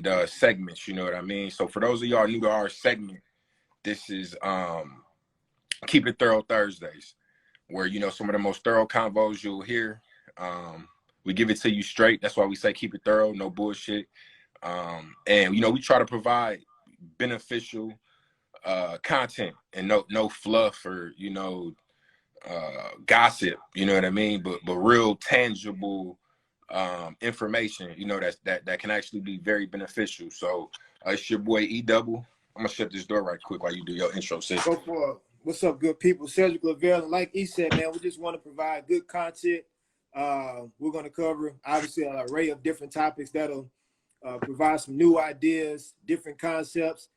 and segments, you know what I mean? So for those of y'all new to our segment, this is Keep It Thorough Thursdays, where, you know, some of the most thorough convos you'll hear. We give it to you straight. That's why we say keep it thorough, no bullshit. And, you know, we try to provide beneficial content and no fluff or, you know, gossip, you know what I mean? But real tangible information, you know, that can actually be very beneficial. So it's your boy E Double. I'm gonna shut this door right quick while you do your intro, sis. Go for it. What's up, good people? Cedric Lavelle, and like he said, man, we just want to provide good content. We're going to cover, obviously, an array of different topics that'll provide some new ideas, different concepts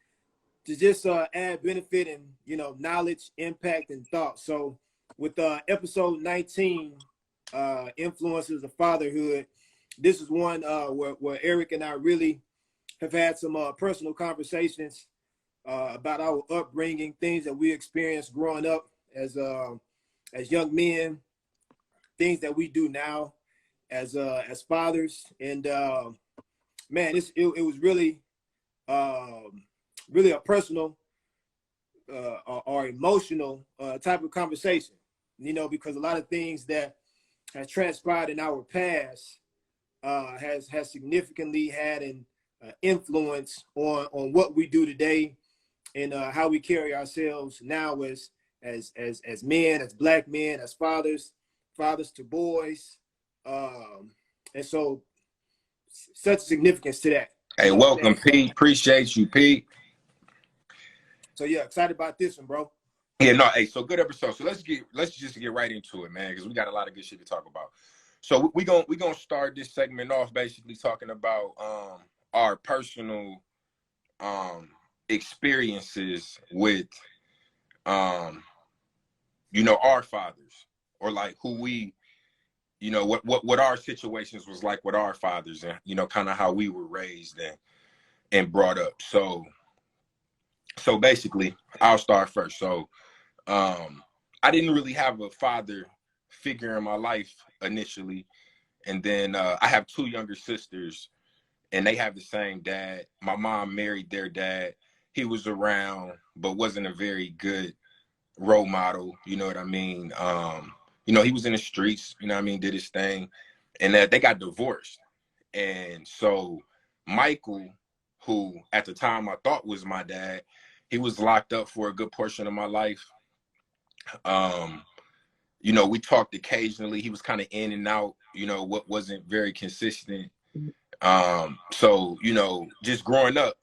to just add benefit and, you know, knowledge, impact, and thought. So with episode 19, Influences of Fatherhood, this is one where Eric and I really have had some personal conversations about our upbringing, things that we experienced growing up as young men, things that we do now as fathers, and man, it was really really a personal or emotional type of conversation, you know, because a lot of things that has transpired in our past has significantly had an influence on what we do today and how we carry ourselves now as men, as Black men, as fathers to boys, and so such significance to that. Hey, welcome, Pete. Appreciate you, Pete. So yeah, excited about this one, bro. Yeah, no, hey, so good episode. So let's just get right into it, man, because we got a lot of good shit to talk about. So we gonna start this segment off basically talking about our personal experiences with you know, our fathers, or like who we, you know, what our situations was like with our fathers, and, you know, kind of how we were raised and brought up. So basically I'll start first. So I didn't really have a father figure in my life initially, and then I have two younger sisters, and they have the same dad. My mom married their dad. He was around, but wasn't a very good role model. You know what I mean? You know, he was in the streets, you know what I mean, did his thing. And they got divorced. And so Michael, who at the time I thought was my dad, he was locked up for a good portion of my life. You know, we talked occasionally. He was kind of in and out, you know, what wasn't very consistent. So, you know, just growing up,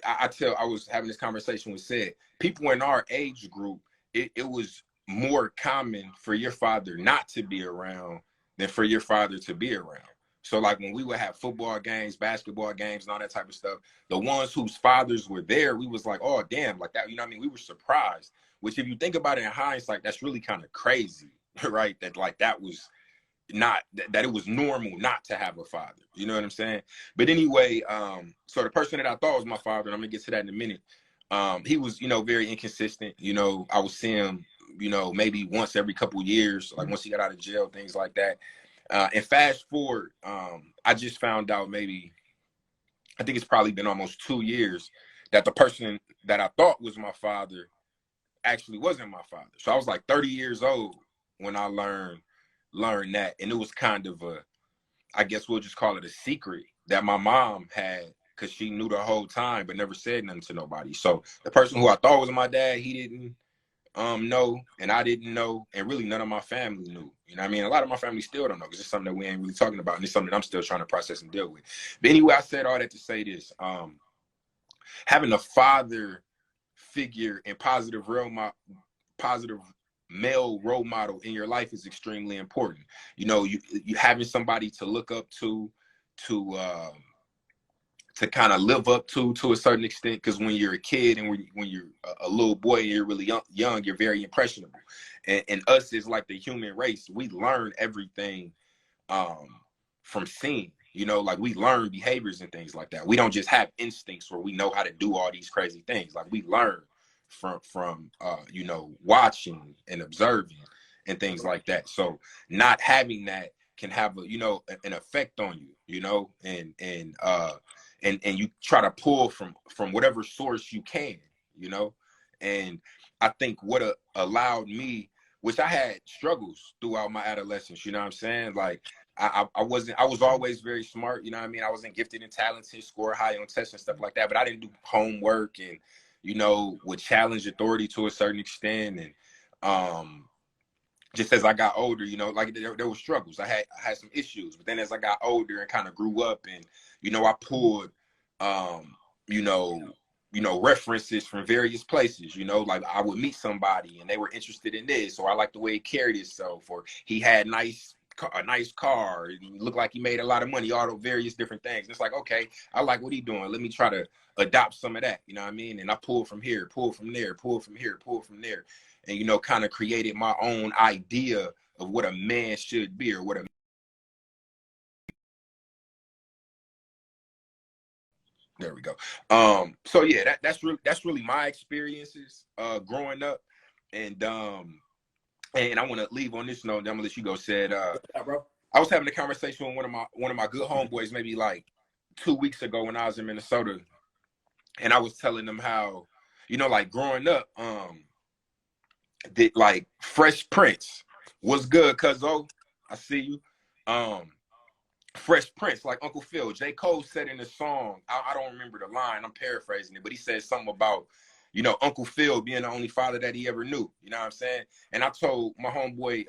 I was having this conversation with Sid. People in our age group, it was more common for your father not to be around than for your father to be around. So like when we would have football games, basketball games, and all that type of stuff, the ones whose fathers were there, we was like, oh, damn, like that, you know what I mean? We were surprised, which if you think about it in hindsight, that's really kind of crazy, right? That like that was not, that it was normal not to have a father, you know what I'm saying? But anyway, so the person that I thought was my father, and I'm gonna get to that in a minute, he was, you know, very inconsistent. You know, I would see him, you know, maybe once every couple years, like once he got out of jail, things like that. And fast forward, I just found out maybe, I think it's probably been almost 2 years that the person that I thought was my father actually wasn't my father. So I was like 30 years old when I learned that. And it was kind of a, I guess we'll just call it a secret that my mom had, because she knew the whole time but never said nothing to nobody. So the person who I thought was my dad, he didn't know, and I didn't know, and really none of my family knew. You know what I mean? A lot of my family still don't know, because it's something that we ain't really talking about, and it's something that I'm still trying to process and deal with. But anyway, I said all that to say this. Having a father figure and positive male role model in your life is extremely important. You know, you having somebody to look up to kind of live up to a certain extent, because when you're a kid and when you're a little boy and you're really young, you're very impressionable. And us is like the human race. We learn everything from seeing, you know, like we learn behaviors and things like that. We don't just have instincts where we know how to do all these crazy things. Like we learn from you know, watching and observing and things like that. So not having that can have a, you know, an effect on you, you know, and and you try to pull from whatever source you can, you know. And I think what allowed me, which I had struggles throughout my adolescence, you know what I'm saying? Like I was always very smart, you know what I mean? I wasn't gifted and talented, score high on tests and stuff like that, but I didn't do homework, and, you know, would challenge authority to a certain extent. And just as I got older, you know, like there were struggles. I had some issues, but then as I got older and kind of grew up, and, you know, I pulled, you know, references from various places, you know, like I would meet somebody and they were interested in this, or I like the way he carried himself, or he had a nice car, and looked like he made a lot of money, all the various different things. And it's like, okay, I like what he's doing. Let me try to adopt some of that, you know what I mean? And I pulled from here, pulled from there, pulled from here, pulled from there. And, you know, kind of created my own idea of what a man should be, or what a there we go. So yeah, that's really my experiences growing up. And I want to leave on this note. I'm gonna let you go. Yeah, bro. I was having a conversation with one of my good homeboys maybe like 2 weeks ago when I was in Minnesota, and I was telling them how, you know, like growing up, like Fresh Prince was good, cuz I see you. Fresh Prince, like Uncle Phil. J. Cole said in the song, I don't remember the line, I'm paraphrasing it, but he said something about, you know, Uncle Phil being the only father that he ever knew. You know what I'm saying? And I told my homeboy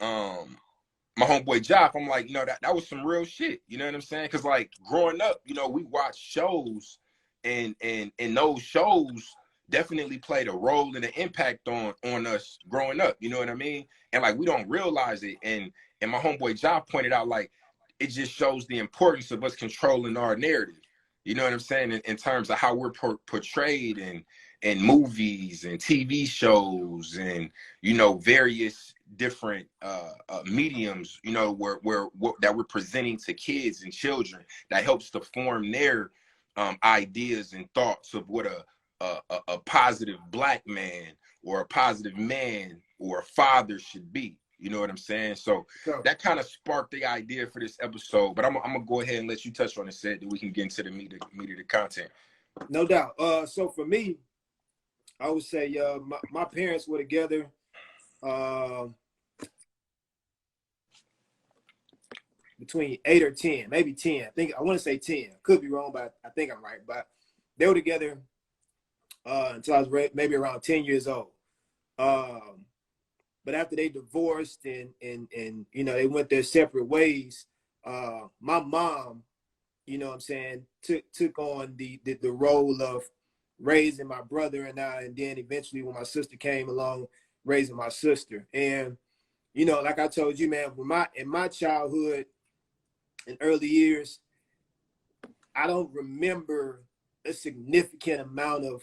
Joff, I'm like, you know, that was some real shit. You know what I'm saying? Because like growing up, you know, we watched shows, and those shows definitely played a role and an impact on us growing up. You know what I mean? And like we don't realize it. And my homeboy Joff pointed out, like, it just shows the importance of us controlling our narrative. You know what I'm saying? In terms of how we're portrayed in movies and TV shows, and, you know, various different mediums, you know, that we're presenting to kids and children, that helps to form their ideas and thoughts of what a positive Black man, or a positive man, or a father should be. You know what I'm saying? So So, that kind of sparked the idea for this episode. But I'm gonna go ahead and let you touch on it, Set, that we can get into the meat of the content. no doubt. So for me, I would say my parents were together uh, between 8 or 10, maybe 10. I want to say 10. Could be wrong, but I think I'm right. But they were together until I was maybe around 10 years old. But after they divorced, and you know, they went their separate ways, my mom, you know what I'm saying, took on the role of raising my brother and I, and then eventually when my sister came along, raising my sister. And, you know, like I told you, man, in my childhood and early years, I don't remember a significant amount of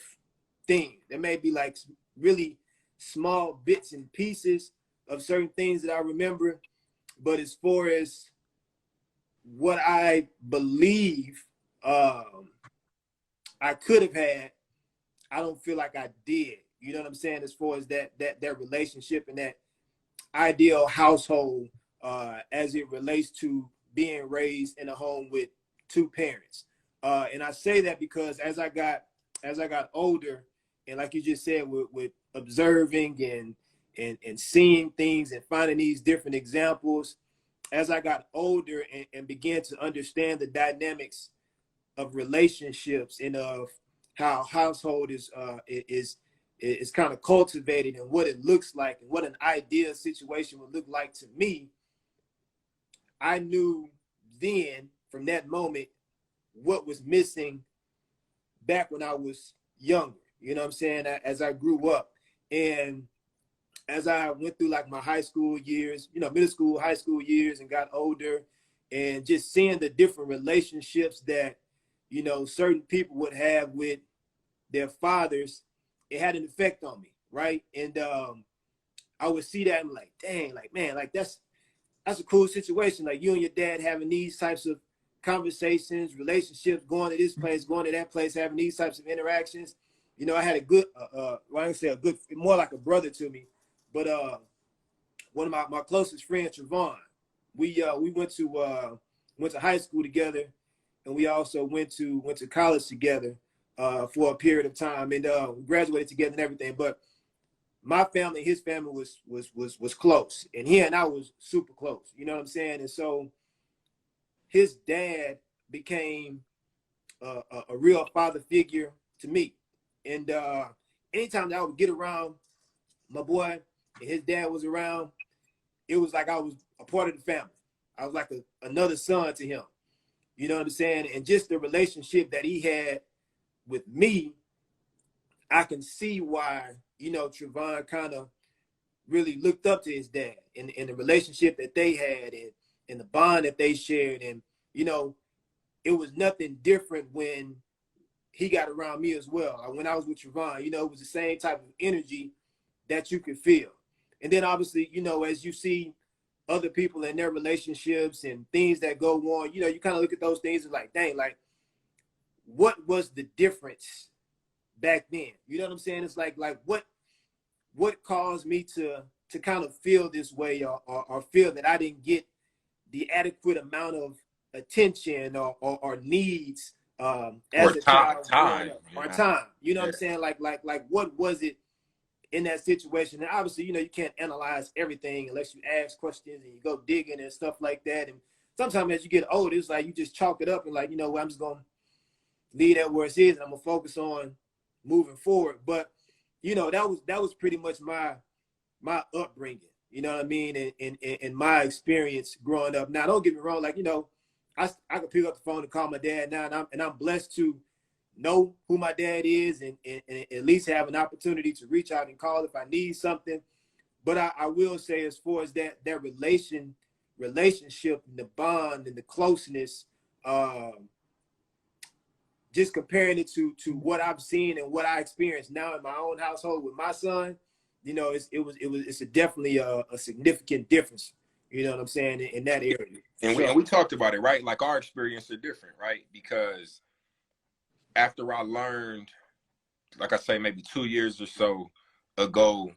things. There may be like really small bits and pieces of certain things that I remember, but as far as what I believe I could have had, I don't feel like I did. You know what I'm saying? As far as that relationship and that ideal household as it relates to being raised in a home with two parents. And I say that because as I got older, and like you just said, with observing and seeing things and finding these different examples, as I got older and began to understand the dynamics of relationships and of how household is kind of cultivated, and what it looks like, and what an ideal situation would look like to me, I knew then from that moment what was missing back when I was younger. You know what I'm saying? As I grew up, and as I went through like my high school years, you know, middle school, high school years, and got older, and just seeing the different relationships that, you know, certain people would have with their fathers, it had an effect on me, right? And I would see that and like, dang, like, man, like that's a cool situation. Like you and your dad having these types of conversations, relationships, going to this place, going to that place, having these types of interactions. You know, I had a good, well, I don't say a good, more like a brother to me, but one of my closest friends, Trevon, we went to high school together, and we also went to college together for a period of time, and we graduated together and everything. But my family, his family was close, and he and I was super close. You know what I'm saying? And so his dad became a real father figure to me. And anytime that I would get around my boy and his dad was around, it was like I was a part of the family. I was like another son to him. You know what I'm saying? And just the relationship that he had with me, I can see why, you know, Trevon kind of really looked up to his dad and the relationship that they had and the bond that they shared. And, you know, it was nothing different when he got around me as well. When I was with Trevon, you know, it was the same type of energy that you could feel. And then obviously, you know, as you see other people in their relationships and things that go on, you know, you kind of look at those things and like, dang, like, what was the difference back then? You know what I'm saying? It's like what caused me to kind of feel this way or feel that I didn't get the adequate amount of attention or needs Or as a child growing time. up, or Yeah. time. You know what Yeah. I'm saying? Like what was it in that situation? And obviously, you know, you can't analyze everything unless you ask questions and you go digging and stuff like that. And sometimes as you get older, it's like you just chalk it up and like, you know, I'm just gonna leave that where it is and I'm gonna focus on moving forward. But you know, that was pretty much my upbringing, you know what I mean, and my experience growing up. Now, don't get me wrong, like, you know, I can pick up the phone and call my dad now, and I'm blessed to know who my dad is and at least have an opportunity to reach out and call if I need something. But I will say, as far as that relationship and the bond and the closeness, just comparing it to what I've seen and what I experienced now in my own household with my son, you know, it's definitely a significant difference. You know what I'm saying, in that area. And Sure. we talked about it, right? Like our experience are different, right? Because after I learned, like I say, maybe 2 years or so ago,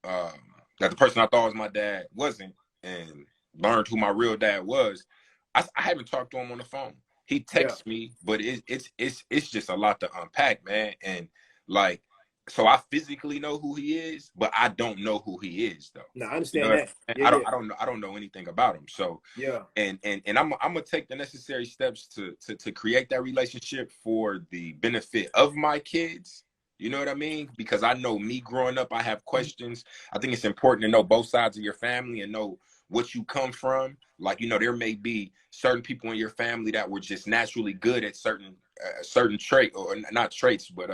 um, that the person I thought was my dad wasn't, and learned who my real dad was, I haven't talked to him on the phone. He Yeah. texts me, but it's just a lot to unpack, man. And like, so I physically know who he is, but I don't know who he is, though. No, I You know understand what that. I'm saying? Yeah, yeah, I don't know anything about him. So yeah. and I'm gonna take the necessary steps to create that relationship for the benefit of my kids. You know what I mean? Because I know me growing up, I have questions. I think it's important to know both sides of your family and know what you come from. Like, you know, there may be certain people in your family that were just naturally good at certain trait, or not traits, but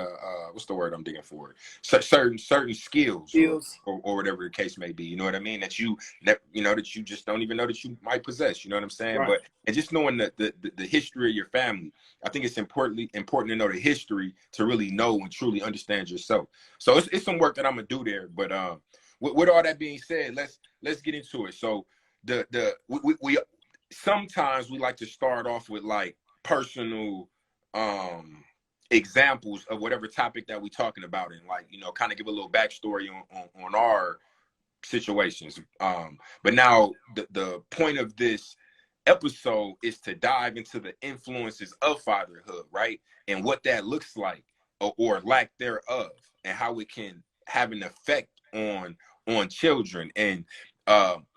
what's the word I'm digging for? Certain skills, Feels. or whatever the case may be. You know what I mean? That you know, that you just don't even know that you might possess. You know what I'm saying? Right. But and just knowing the history of your family, I think it's important to know the history to really know and truly understand yourself. So it's some work that I'm gonna do there. But with all that being said, let's get into it. So we sometimes we like to start off with like personal examples of whatever topic that we're talking about, and like, you know, kind of give a little backstory on our situations. But now the point of this episode is to dive into the influences of fatherhood, right? And what that looks like, or lack thereof, and how it can have an effect on children. And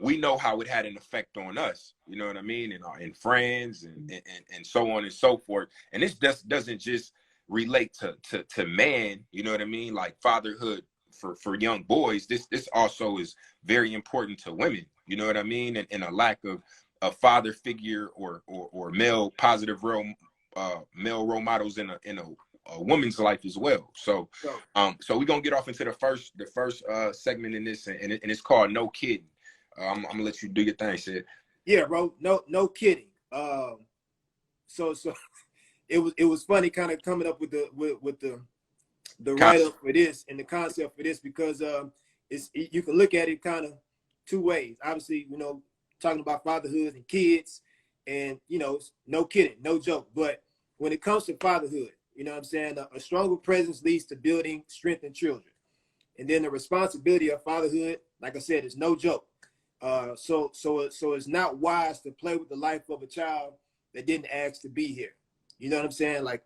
we know how it had an effect on us, you know what I mean, and friends and so on and so forth. And this just doesn't just relate to man, you know what I mean, like fatherhood for young boys. This also is very important to women, you know what I mean, and a lack of a father figure or male positive male role models in a woman's life as well. So So so we're gonna get off into the first segment in this, and it's called No Kidding. I'm gonna let you do your thing, Sid. yeah, bro. No kidding. So it was funny kind of coming up with the write Concept. up for this and the concept for this, because you can look at it kind of two ways. Obviously, you know, talking about fatherhood and kids, and you know, no kidding, no joke. But when it comes to fatherhood, you know what I'm saying, a stronger presence leads to building strength in children, and then the responsibility of fatherhood, like I said, is no joke. So it's not wise to play with the life of a child that didn't ask to be here. You know what I'm saying? Like,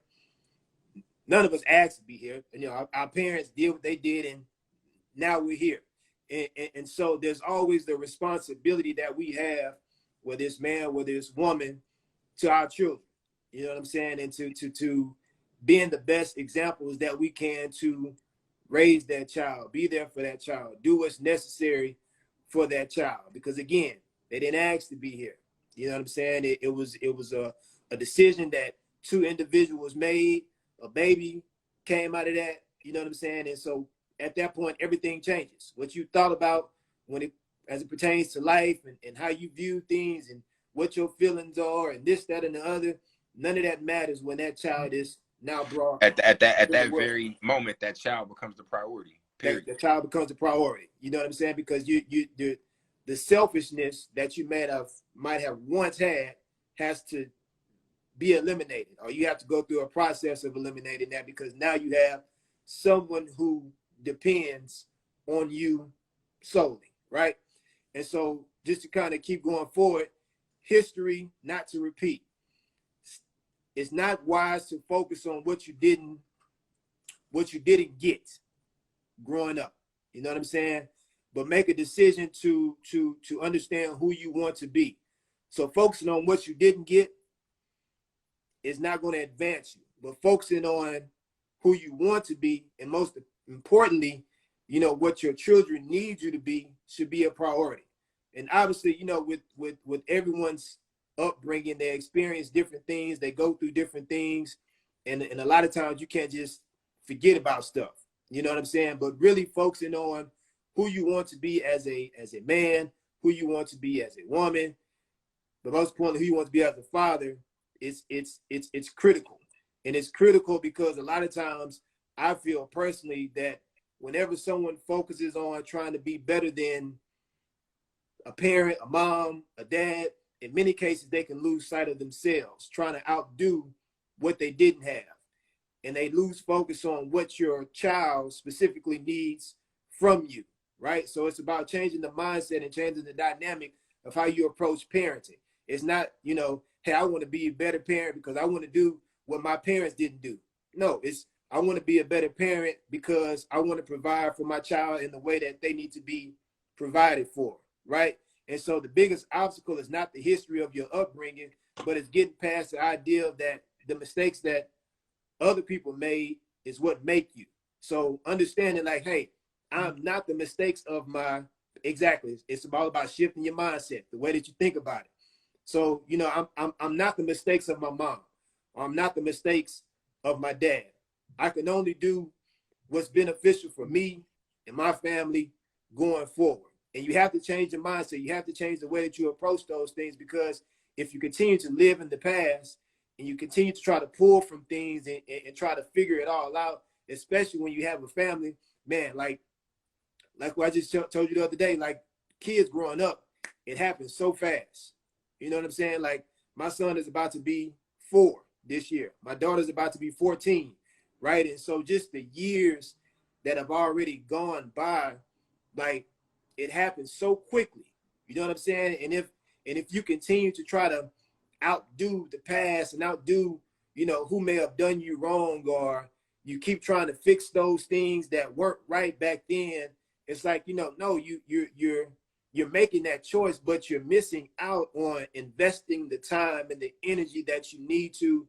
none of us asked to be here. And, you know, our parents did what they did, and now we're here. And so there's always the responsibility that we have, whether it's man, whether it's woman, to our children. You know what I'm saying? And to being the best examples that we can to raise that child, be there for that child, do what's necessary for that child. Because again, they didn't ask to be here. You know what I'm saying? It was a decision that two individuals made. A baby came out of that. You know what I'm saying? And so at that point, everything changes. What you thought about when it, as it pertains to life, and how you view things, and what your feelings are, and this, that, and the other, none of that matters when that child is now brought At in the that world. very moment, that child becomes the priority. That Period. the child becomes a priority. You know what I'm saying? Because the selfishness that you might have once had has to be eliminated, or you have to go through a process of eliminating that, because now you have someone who depends on you solely, right? And so just to kind of keep going forward, history not to repeat. It's not wise to focus on what you didn't get growing up. You know what I'm saying? But make a decision to understand who you want to be. So focusing on what you didn't get is not going to advance you. But focusing on who you want to be, and most importantly, you know, what your children need you to be, should be a priority. And obviously, you know, with everyone's upbringing, they experience different things, they go through different things, and a lot of times you can't just forget about stuff. You know what I'm saying? But really focusing on who you want to be as a man, who you want to be as a woman, but most importantly, who you want to be as a father, it's critical. And it's critical because a lot of times I feel personally that whenever someone focuses on trying to be better than a parent, a mom, a dad, in many cases they can lose sight of themselves, trying to outdo what they didn't have. And they lose focus on what your child specifically needs from you, right? So it's about changing the mindset and changing the dynamic of how you approach parenting. It's not, you know, hey, I want to be a better parent because I want to do what my parents didn't do. No, it's I want to be a better parent because I want to provide for my child in the way that they need to be provided for, right? And so the biggest obstacle is not the history of your upbringing, but it's getting past the idea that the mistakes that other people made is what make you. So understanding like, hey, I'm not the mistakes of my, exactly. It's all about shifting your mindset, the way that you think about it. So, you know, I'm not the mistakes of my mom, or I'm not the mistakes of my dad. I can only do what's beneficial for me and my family going forward. And you have to change your mindset. You have to change the way that you approach those things, because if you continue to live in the past and you continue to try to pull from things and try to figure it all out, especially when you have a family, man, like what I just told you the other day, like kids growing up, it happens so fast. You know what I'm saying? Like my son is about to be 4 this year. My daughter's about to be 14, right? And so just the years that have already gone by, like it happens so quickly. You know what I'm saying? And if you continue to try to outdo the past and outdo, you know, who may have done you wrong, or you keep trying to fix those things that weren't right back then, it's like, you know, no, you're making that choice, but you're missing out on investing the time and the energy that you need to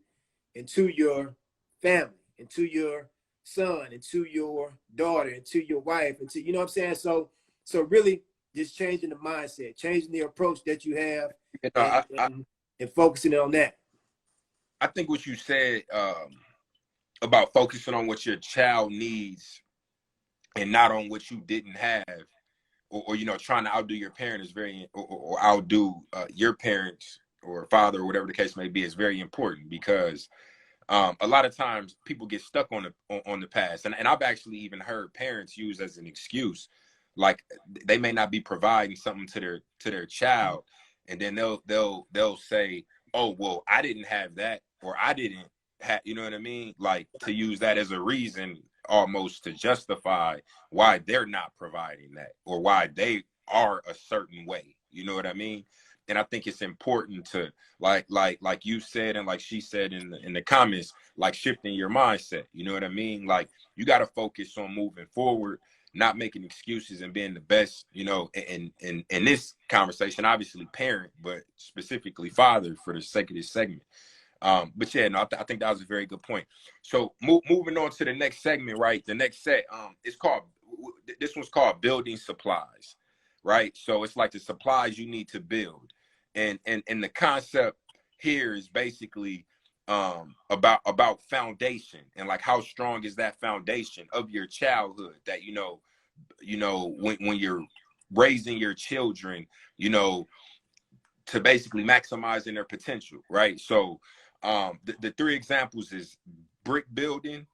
into your family, into your son, into your daughter, into your wife, into, you know what I'm saying? So really just changing the mindset, changing the approach that you have, You know, and focusing on that. I think what you said about focusing on what your child needs and not on what you didn't have, or you know, trying to outdo your parent is very, or outdo your parents or father or whatever the case may be, is very important, because a lot of times people get stuck on the past, and I've actually even heard parents use as an excuse, like they may not be providing something to their child, and then they'll say, oh well, I didn't have that, or I didn't have, you know what I mean, like to use that as a reason almost to justify why they're not providing that, or why they are a certain way, you know what I mean? And I think it's important to like you said and like she said in the comments, like shifting your mindset. You know what I mean? Like you got to focus on moving forward, not making excuses and being the best. You know, in this conversation, obviously parent, but specifically father for the sake of this segment. But yeah, no, I think that was a very good point. So moving on to the next segment, right? The next set, it's called, this one's called building supplies, right? So it's like the supplies you need to build, and the concept here is basically about foundation and like how strong is that foundation of your childhood that when you're raising your children, you know, to basically maximizing their potential, right? So the three examples is brick building,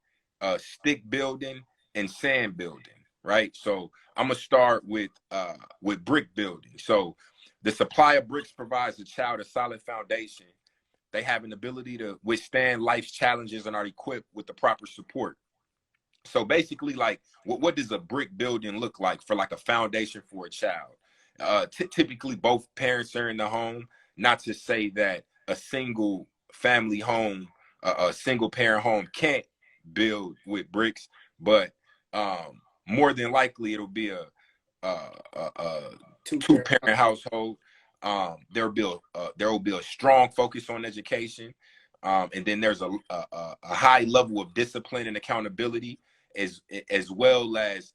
stick building, and sand building, right? So I'm gonna start with brick building. So the supply of bricks provides the child a solid foundation. They have an ability to withstand life's challenges and are equipped with the proper support. So basically, like, what does a brick building look like for like a foundation for a child? Typically, both parents are in the home. Not to say that a single family home, a single parent home can't build with bricks, but more than likely it'll be a two parent household. There will be a strong focus on education, and then there's a high level of discipline and accountability, as well as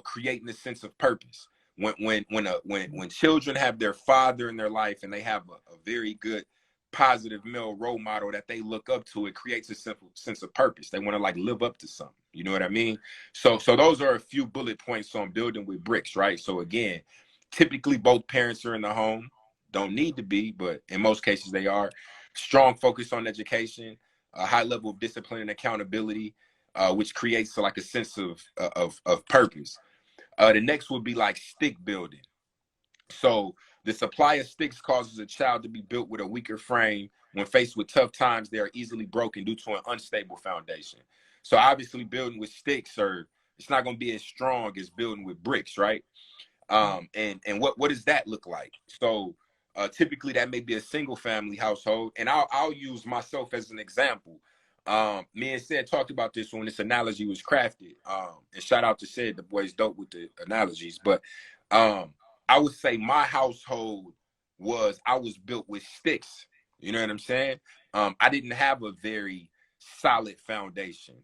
creating a sense of purpose. When children have their father in their life and they have a very good positive male role model that they look up to, it creates a simple sense of purpose. They want to like live up to something. You know what I mean? So those are a few bullet points on building with bricks, right? So again, typically both parents are in the home. Don't need to be, but in most cases they are. Strong focus on education, a high level of discipline and accountability, which creates like a sense of purpose. The next would be like stick building. So the supply of sticks causes a child to be built with a weaker frame. When faced with tough times, they are easily broken due to an unstable foundation. So obviously building with sticks, or it's not going to be as strong as building with bricks, right? And what does that look like? So typically that may be a single family household, and I'll use myself as an example. Me and Sid talked about this when this analogy was crafted. And shout out to Sid, the boy's dope with the analogies. But I would say my household I was built with sticks. You know what I'm saying? I didn't have a very solid foundation.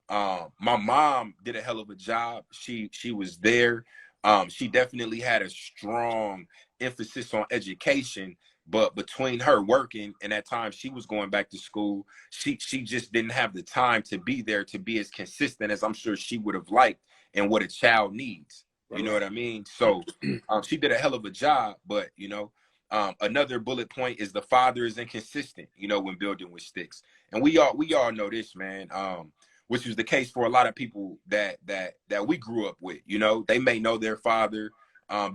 My mom did a hell of a job. She was there. She definitely had a strong emphasis on education, but between her working and at times she was going back to school, she just didn't have the time to be there to be as consistent as I'm sure she would have liked and what a child needs. You know what I mean? So she did a hell of a job, but another bullet point is the father is inconsistent, when building with sticks. And we all know this, man. Which was the case for a lot of people that we grew up with. They may know their father,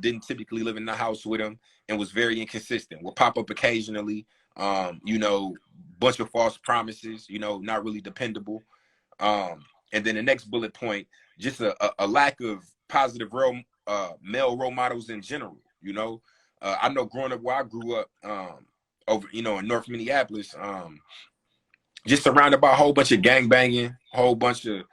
didn't typically live in the house with them, and was very inconsistent. Will pop up occasionally, bunch of false promises, not really dependable. And then the next bullet point, just a lack of positive male role models in general. I know growing up where I grew up, over in North Minneapolis, just surrounded by a whole bunch of gang banging, whole bunch of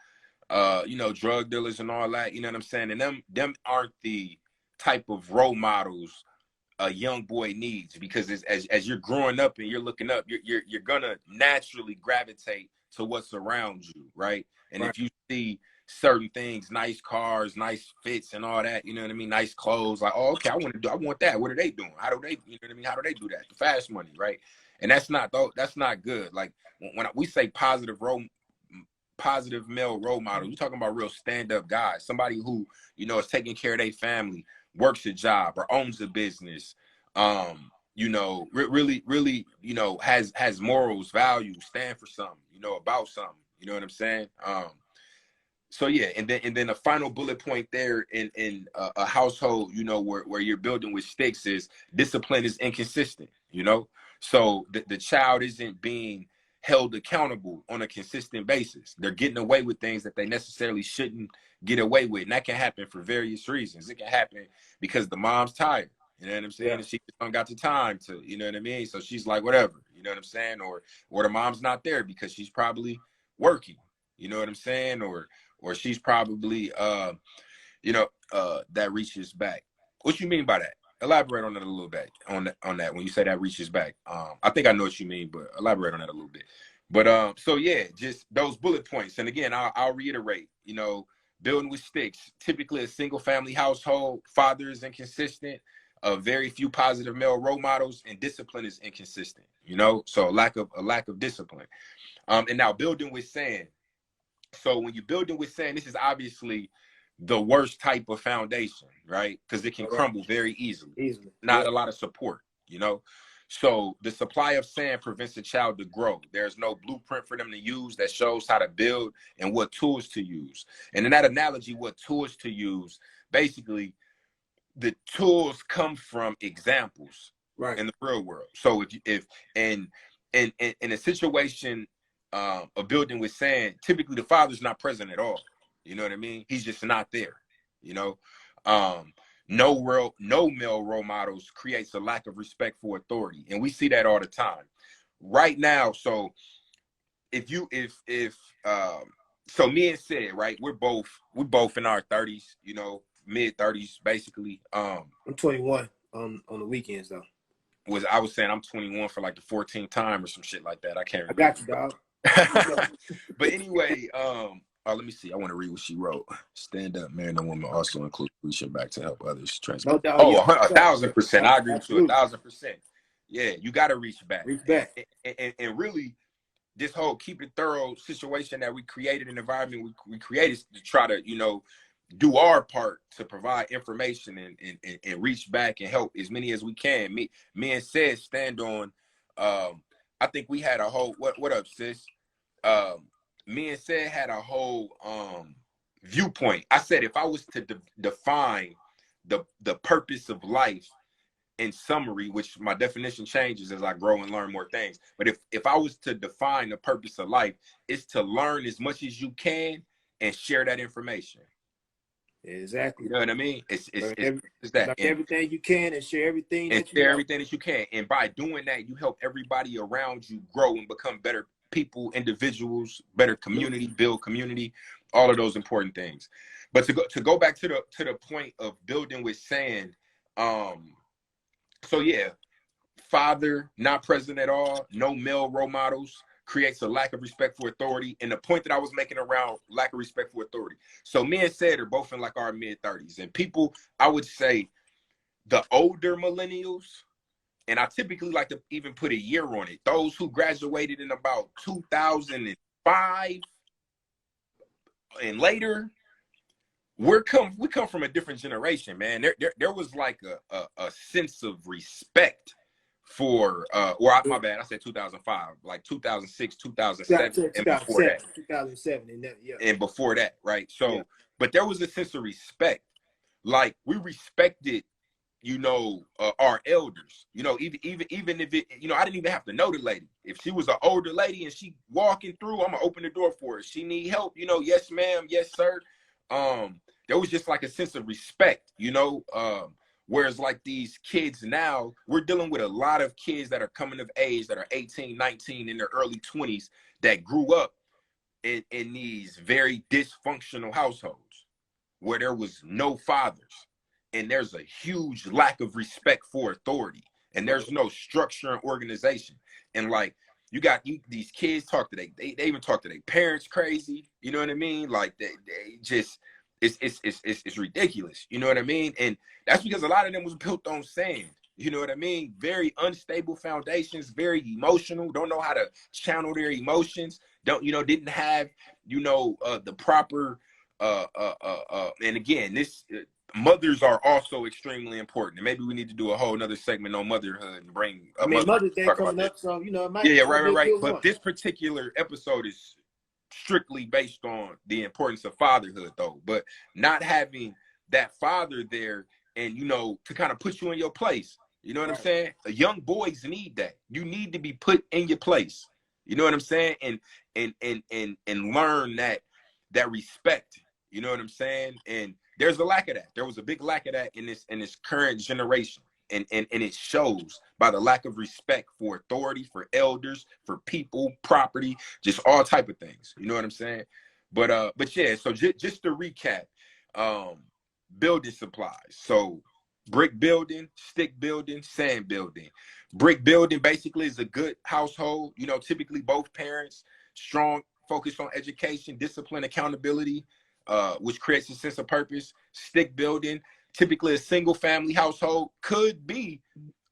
drug dealers and all that. You know what I'm saying? And them aren't the type of role models a young boy needs, because as you're growing up and you're looking up, you're gonna naturally gravitate to what's around you, right? And if you see certain things, nice cars, nice fits, and all that, you know what I mean, nice clothes, like, oh, okay, I want that. What are they doing? How do they, you know what I mean? How do they do that? The fast money, right? And that's not good. Like when we say positive male role model, you're talking about real stand-up guys, somebody who is taking care of their family, works a job, or owns a business, really has morals, values, stand for something, about something, you know what I'm saying? So yeah, and then a final bullet point there in a household, where you're building with sticks, is discipline is inconsistent. So the child isn't being held accountable on a consistent basis. They're getting away with things that they necessarily shouldn't get away with, and that can happen for various reasons. It can happen because the mom's tired. You know what I'm saying? Yeah. And she don't got the time to, you know what I mean? So she's like, whatever, you know what I'm saying? Or the mom's not there because she's probably working, you know what I'm saying? Or she's probably that reaches back. What you mean by that? Elaborate on that a little bit on that when you say that reaches back. I think I know what you mean, but elaborate on that a little bit. But so yeah, just those bullet points. And again, I'll reiterate, building with sticks, typically a single family household, father is inconsistent, very few positive male role models, and discipline is inconsistent, so a lack of discipline. And now building with sand. So when you're building with sand, this is obviously the worst type of foundation, right? Because it can crumble very easily. Not a lot of support, So the supply of sand prevents a child to grow. There's no blueprint for them to use that shows how to build and what tools to use. And in that analogy, what tools to use, basically, the tools come from examples in the real world. So if in a situation of building with sand, typically the father's not present at all. You know what I mean? He's just not there. No male role models creates a lack of respect for authority, and we see that all the time right now. So so me and Sid, right? We're both in our 30s, mid 30s, basically. I'm 21 on the weekends though. I was saying I'm 21 for like the 14th time or some shit like that. I can't remember. I got you, dog. But anyway, let me see. I want to read what she wrote. Stand up, man and woman also include reaching back to help others transform. No doubt. Oh, 1,000%. I agree with you 1,000%. Yeah, you got to reach back. And really, this whole keep it thorough situation that we created, an environment we created to try to, do our part to provide information and reach back and help as many as we can. Me and Sid stand on. I think we had a whole what up, sis? Me and Sid had a whole viewpoint. I said if I was to define the purpose of life in summary, which my definition changes as I grow and learn more things. But if I was to define the purpose of life, it's to learn as much as you can and share that information. Exactly. You know what I mean? It's that. Everything you can and share everything everything that you can. And by doing that, you help everybody around you grow and become better people, individuals, better community, build community, all of those important things. But to go back to the point of building with sand, so yeah, father not present at all, no male role models, creates a lack of respect for authority. And the point that I was making around lack of respect for authority. So me and Sid are both in like our mid 30s, and people, I would say the older millennials, and I typically like to even put a year on it, those who graduated in about 2005 and later, we come from a different generation, man. There was like a sense of respect for my bad, I said 2005, like 2006, 2007, and before that 2007 and that, yeah, and before that, right? So but there was a sense of respect, like we respected our elders, even if it, I didn't even have to know the lady. If she was an older lady and she walking through, I'm gonna open the door for her. She need help, yes ma'am, yes sir. There was just like a sense of respect, whereas like these kids now, we're dealing with a lot of kids that are coming of age that are 18, 19 in their early 20s that grew up in these very dysfunctional households where there was no fathers, and there's a huge lack of respect for authority, and there's no structure and organization. And like these kids talk to they even talk to their parents crazy, you know what I mean? Like they just it's ridiculous, you know what I mean? And that's because a lot of them was built on sand, you know what I mean? Very unstable foundations, very emotional, don't know how to channel their emotions, didn't have the proper and again, this mothers are also extremely important, and maybe we need to do a whole another segment on motherhood and bring Mother's Day coming up, so it might right. But this particular episode is strictly based on the importance of fatherhood, though. But not having that father there, and to kind of put you in your place. You know what I'm saying? Young boys need that. You need to be put in your place. You know what I'm saying? And learn that respect. You know what I'm saying? And there's a lack of that. There was a big lack of that in this current generation. and it shows by the lack of respect for authority, for elders, for people, property, just all type of things. You know what I'm saying? But yeah, so just to recap, um, building supplies. So brick building, stick building, sand building. Brick building basically is a good household. You know, typically both parents, strong focus on education, discipline, accountability, which creates a sense of purpose. Stick building, typically a single family household, could be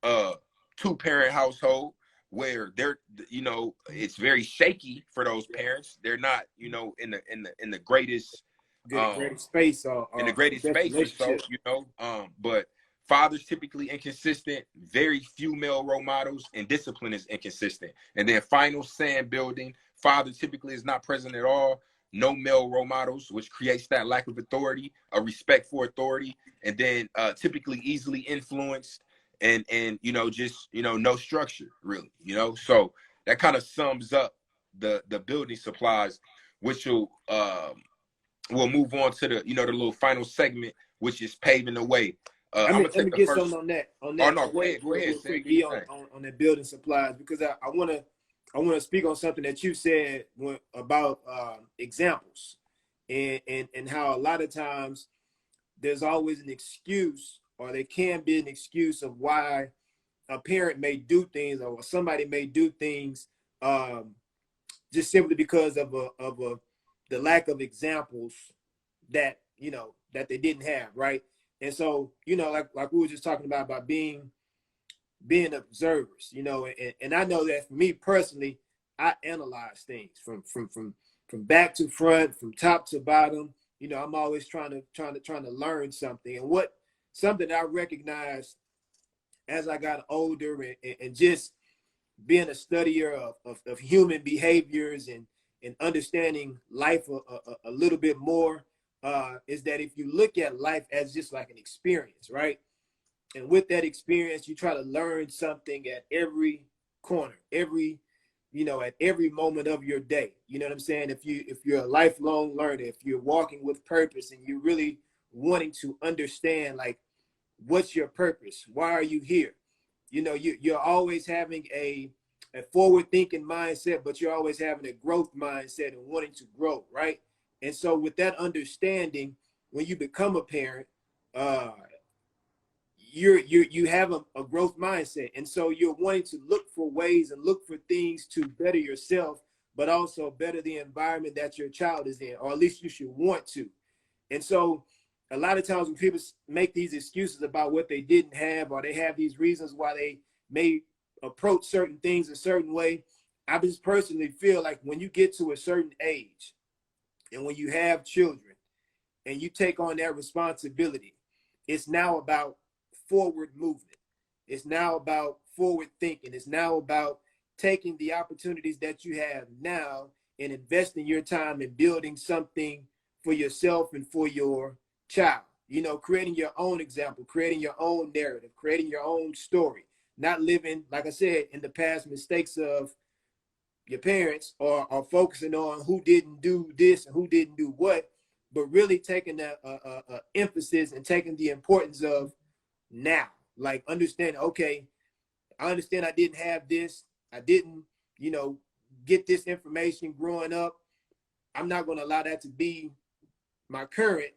a two-parent household where they're, you know, it's very shaky for those parents. They're not, you know, in the greatest Great space in the or greatest best space or so, relationship. you know. But fathers typically inconsistent, very few male role models, and discipline is inconsistent. And then final, sand building, father typically is not present at all, no male role models, which creates that lack of authority, a respect for authority, and then typically easily influenced, and you know, just, you know, no structure really, you know. So that kind of sums up the building supplies, which will we'll move on to the, you know, the little final segment, which is paving the way. I I'm mean, gonna let take me the get something first. on that Oh no, go ahead, real say quick, get E your thing. on that building supplies, because I wanna speak on something that you said about examples, and how a lot of times there's always an excuse, or there can be an excuse of why a parent may do things, or somebody may do things, um, just simply because of the lack of examples that, you know, that they didn't have, right? And so, you know, like we were just talking about being observers, you know, and I know that for me personally, I analyze things from back to front, from top to bottom. You know, I'm always trying to learn something, and what something I recognized as I got older, and just being a studier of human behaviors, and understanding life a little bit more, is that if you look at life as just like an experience, right? And with that experience, you try to learn something at every corner, at every moment of your day. You know what I'm saying? If you're a lifelong learner, if you're walking with purpose, and you're really wanting to understand, like, what's your purpose? Why are you here? You know, you're always having a forward thinking mindset, but you're always having a growth mindset and wanting to grow, right? And so with that understanding, when you become a parent, uh, you have a growth mindset, and so you're wanting to look for ways and look for things to better yourself, but also better the environment that your child is in, or at least you should want to. And so a lot of times when people make these excuses about what they didn't have, or they have these reasons why they may approach certain things a certain way, I just personally feel like when you get to a certain age, and when you have children, and you take on that responsibility, it's now about forward movement. It's now about forward thinking. It's now about taking the opportunities that you have now and investing your time in building something for yourself and for your child. You know, creating your own example, creating your own narrative, creating your own story, not living, like I said, in the past mistakes of your parents, or focusing on who didn't do this and who didn't do what, but really taking that emphasis and taking the importance of now. Like, understand, okay, I understand I didn't have this. I didn't, you know, get this information growing up. I'm not going to allow that to be my current.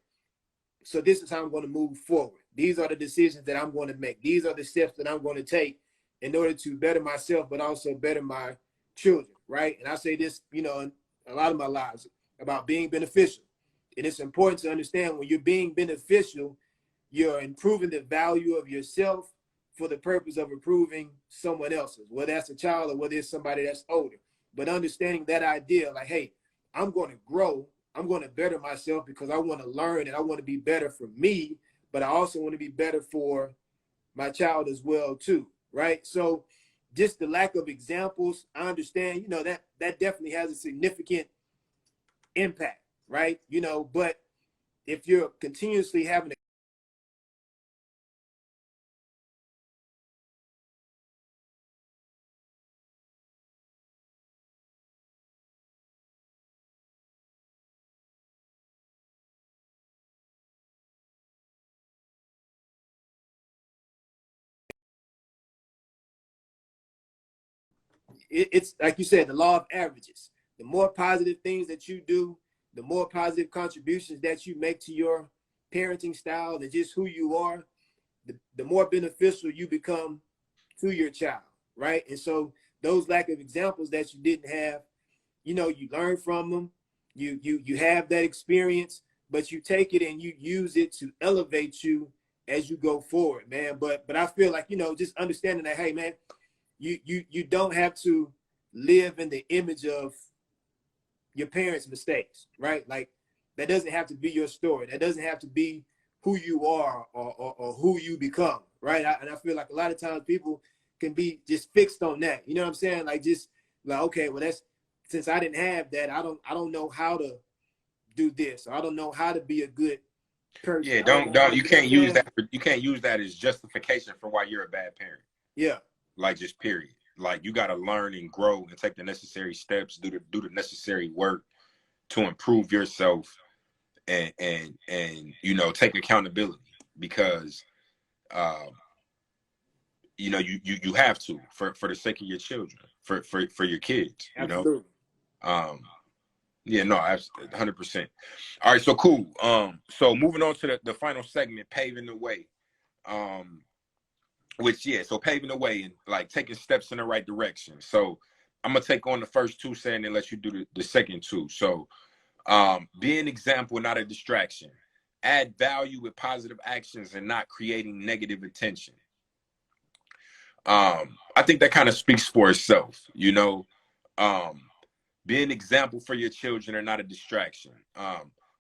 So this is how I'm going to move forward. These are the decisions that I'm going to make. These are the steps that I'm going to take in order to better myself, but also better my children, right? And I say this, you know, in a lot of my lives, about being beneficial. And it's important to understand, when you're being beneficial, you're improving the value of yourself for the purpose of improving someone else's, whether that's a child or whether it's somebody that's older. But understanding that idea, like, hey, I'm going to grow, I'm going to better myself because I want to learn and I want to be better for me, but I also want to be better for my child as well too, right? So just the lack of examples, I understand, you know, that definitely has a significant impact, right? You know, but if you're continuously having it's like you said, the law of averages. The more positive things that you do, the more positive contributions that you make to your parenting style and just who you are, the more beneficial you become to your child, right? And so those lack of examples that you didn't have, you know, you learn from them, you have that experience, but you take it and you use it to elevate you as you go forward, man. But I feel like, you know, just understanding that, hey, man, you don't have to live in the image of your parents' mistakes, right? Like that doesn't have to be your story. That doesn't have to be who you are or who you become, right? And I feel like a lot of times people can be just fixed on that. You know what I'm saying? Like just like, okay, well, that's since I didn't have that, I don't know how to do this. Or I don't know how to be a good person. Yeah, I don't know how to, you you know what can't I'm use saying? that. You can't use that as justification for why you're a bad parent. Yeah, Like just period. Like you got to learn and grow and take the necessary steps, do the necessary work to improve yourself, and you know, take accountability because you know, you have to for the sake of your children, for your kids, you know. absolutely. Yeah, no, 100%. All right, so cool. So moving on to the final segment, paving the way. Um, which yeah, so paving the way and like taking steps in the right direction. So I'm gonna take on the first two, saying and let you do the second two. So be an example, not a distraction. Add value with positive actions and not creating negative attention. I think that kind of speaks for itself, you know. Um, be an example for your children and not a distraction.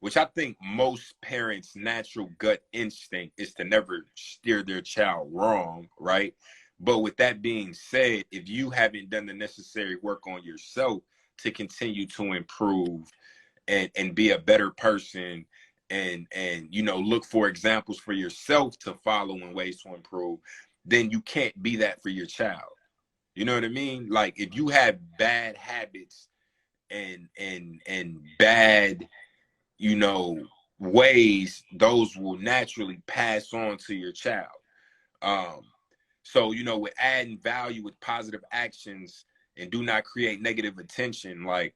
Which I think most parents' natural gut instinct is to never steer their child wrong, right? But with that being said, if you haven't done the necessary work on yourself to continue to improve and be a better person and you know, look for examples for yourself to follow in ways to improve, then you can't be that for your child. You know what I mean? Like if you have bad habits and bad, you know, ways, those will naturally pass on to your child. Um, so you know, with adding value with positive actions and do not create negative attention, like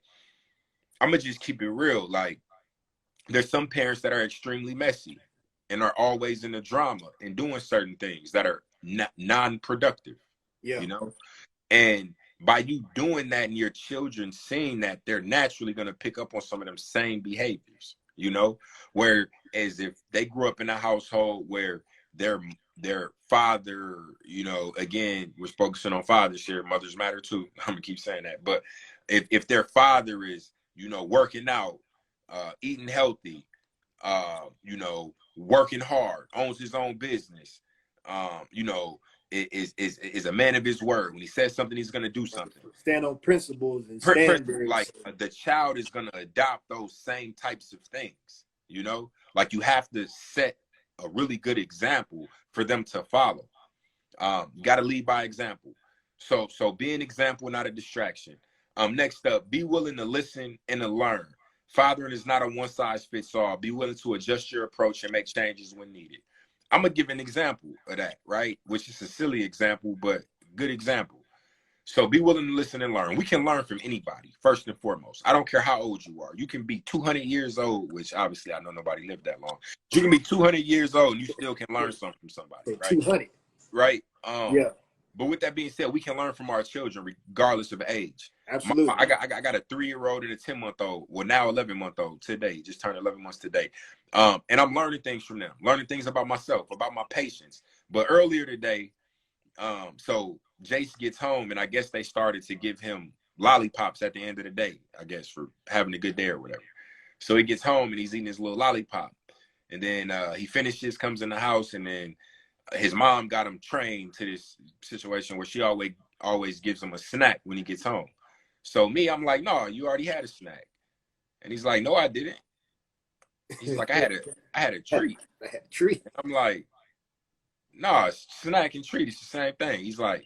I'm gonna just keep it real. Like there's some parents that are extremely messy and are always in the drama and doing certain things that are non-productive, Yeah, you know. And by you doing that and your children seeing that, they're naturally going to pick up on some of them same behaviors, you know, whereas if they grew up in a household where their father, you know, again, we're focusing on fathers here, mothers matter too. I'm gonna keep saying that. But if their father is, you know, working out, eating healthy, you know, working hard, owns his own business, you know, is a man of his word. When he says something, he's going to do something. stand on principles and Like standards. the child is going to adopt those same types of things, you know, like you have to set a really good example for them to follow. You got to lead by example. So be an example, not a distraction. Next up, be willing to listen and to learn. Fathering is not a one size fits all. Be willing to adjust your approach and make changes when needed. I'm gonna give an example of that, right? Which is a silly example, but good example. So be willing to listen and learn. We can learn from anybody, first and foremost. I don't care how old you are. You can be 200 years old, which obviously I know nobody lived that long. You can be 200 years old and you still can learn something from somebody, right? 200. Right. Yeah, But with that being said, we can learn from our children regardless of age. absolutely. I got a 3-year-old and a 10-month-old. Well, now 11-month-old today, just turned 11 months today. And I'm learning things from them, learning things about myself, about my patience. But earlier today, so Jace gets home, and I guess they started to give him lollipops at the end of the day, I guess, for having a good day or whatever. So he gets home and he's eating his little lollipop. And then he finishes, comes in the house, and then his mom got him trained to this situation where she always gives him a snack when he gets home. So me, I'm like, no, you already had a snack. And he's like, no, I didn't. He's like, I had a treat. I had a treat. And I'm like, no, snack and treat is the same thing. He's like,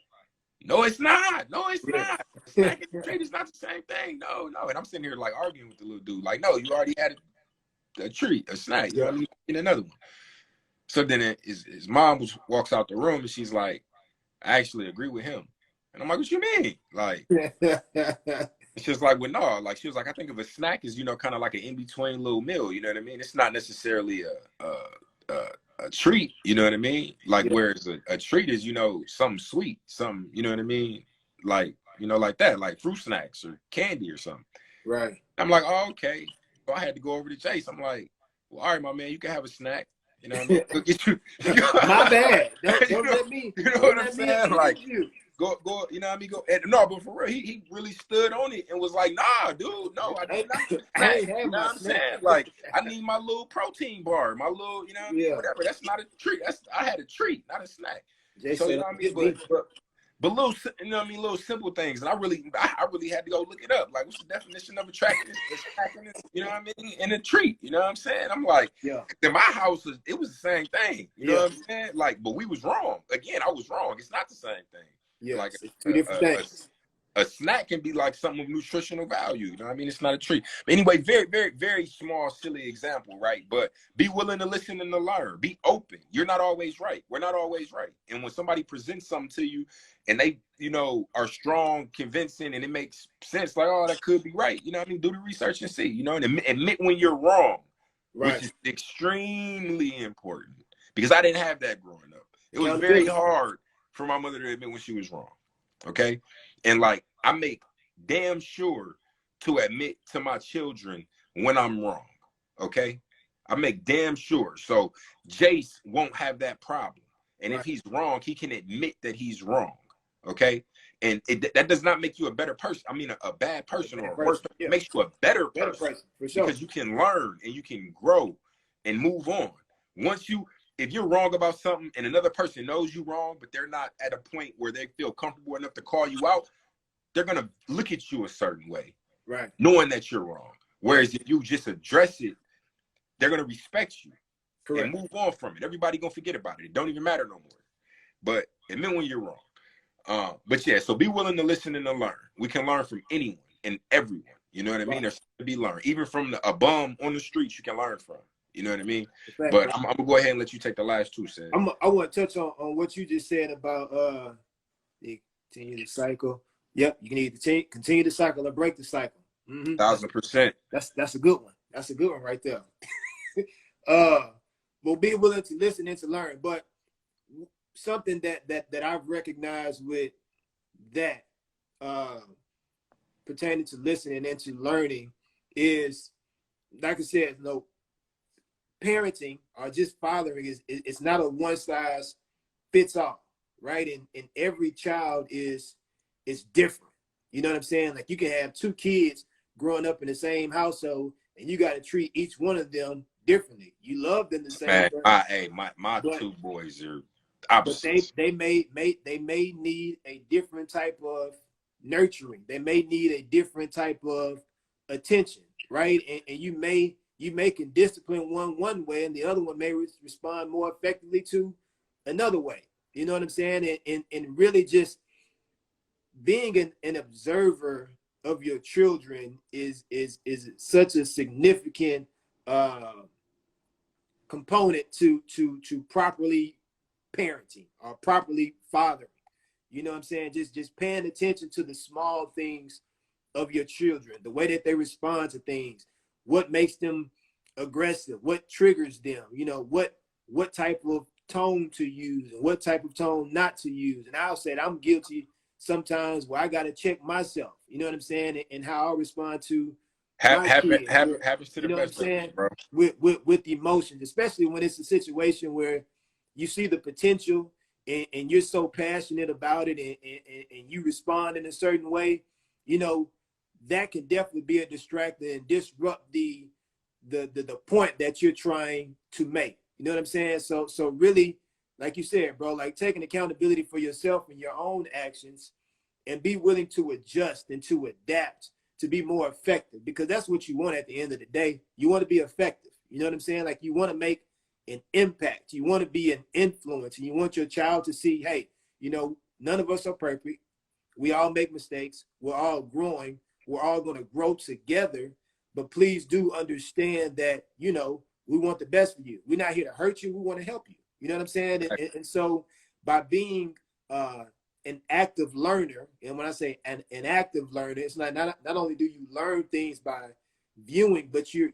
no, it's not. No, it's not. Snack and treat is not the same thing. No, no. And I'm sitting here like arguing with the little dude. Like, no, you already had a treat, a snack. You already need another one. So then his mom walks out the room and she's like, I actually agree with him. And I'm like, what you mean? Like, it's just like, well, no, like she was like, I think of a snack as, you know, kind of like an in-between little meal, you know what I mean? It's not necessarily a treat, you know what I mean? Like, Yeah. whereas a treat is, you know, something sweet, something, you know what I mean? Like, you know, like that, like fruit snacks or candy or something. Right. I'm like, oh, okay. So I had to go over to Chase. I'm like, well, all right, my man, you can have a snack. You know what I mean? Go get you. My bad. Don't you know, let me. you know Don't what I'm let me saying? accuse Like, you. go. You know what I mean? Go. And, no, but for real, he really stood on it and was like, nah, dude, no, I do not need a I snack. ain't had You know my what I'm snack. saying? Like, I need my little protein bar, my little, you know what I mean? Yeah. Whatever. That's not a treat. I had a treat, not a snack. Jay So you said, know what I mean? get me. But little, you know what I mean, little simple things, and I really had to go look it up. Like, what's the definition of attractiveness? You know what I mean? And a treat, you know what I'm saying? I'm like, Yeah. in my house, it was the same thing. You know Yeah. what I'm saying? Like, but we was wrong. Again, I was wrong. It's not the same thing. Yeah. Like It's two different things. a snack can be like something of nutritional value. You know what I mean? It's not a treat. But anyway, very, very, very small, silly example, right? But be willing to listen and to learn. Be open. You're not always right. We're not always right. And when somebody presents something to you and they, you know, are strong, convincing, and it makes sense, like, oh, that could be right. You know what I mean? Do the research and see, you know, and admit when you're wrong, Right. which is extremely important. Because I didn't have that growing up. It was very Accountability. hard for my mother to admit when she was wrong. Okay. And like, I make damn sure to admit to my children when I'm wrong. Okay. I make damn sure. So Jace won't have that problem. And Right. if he's wrong, he can admit that he's wrong. Okay. And that does not make you a better person. I mean, a bad person or a worse person. Yeah. It makes you a better Better person person, for sure. because you can learn and you can grow and move on. If you're wrong about something and another person knows you're wrong, but they're not at a point where they feel comfortable enough to call you out, they're going to look at you a certain way, right, knowing that you're wrong. Whereas if you just address it, they're going to respect you. Correct. And move on from it. Everybody going to forget about it. It don't even matter no more. But admit when you're wrong. But yeah, so be willing to listen and to learn. We can learn from anyone and everyone. You know what I mean? There's to be learned. Even from a bum on the streets, you can learn from. You know what I mean? Exactly. But I'm going to go ahead and let you take the last two, Sam. I want to touch on what you just said about the continue the cycle. Yep, you can either continue the cycle or break the cycle. 1,000%. That's a good one. That's a good one right there. But be willing to listen and to learn. But something that I've recognized with that pertaining to listening and to learning is, like I said, no, parenting or just fathering it's not a one size fits all, right? And every child is different. You know what I'm saying? Like, you can have two kids growing up in the same household, and you got to treat each one of them differently. You love them the same. Man, my two boys are opposites. But they may need a different type of nurturing. They may need a different type of attention, right? And you can discipline one way, and the other one may respond more effectively to another way. You know what I'm saying? And really just being an observer of your children is such a significant component to properly parenting or properly fathering. You know what I'm saying? Just paying attention to the small things of your children, the way that they respond to things, what makes them aggressive, what triggers them, you know, what type of tone to use and what type of tone not to use. And I'll say I'm guilty sometimes where I got to check myself, you know what I'm saying, and how I respond to happens to the best of us, bro. With the emotions, especially when it's a situation where you see the potential and you're so passionate about it and you respond in a certain way, you know, that can definitely be a distractor and disrupt the point that you're trying to make. You know what I'm saying? So really, like you said, bro, like taking accountability for yourself and your own actions and be willing to adjust and to adapt to be more effective, because that's what you want at the end of the day. You want to be effective. You know what I'm saying? Like, you want to make an impact. You want to be an influence, and you want your child to see, hey, you know, none of us are perfect. We all make mistakes. We're all growing. We're all going to grow together. But please do understand that, you know, we want the best for you. We're not here to hurt you. We want to help you. You know what I'm saying? And so by being an active learner. And when I say an active learner, it's not only do you learn things by viewing, but you're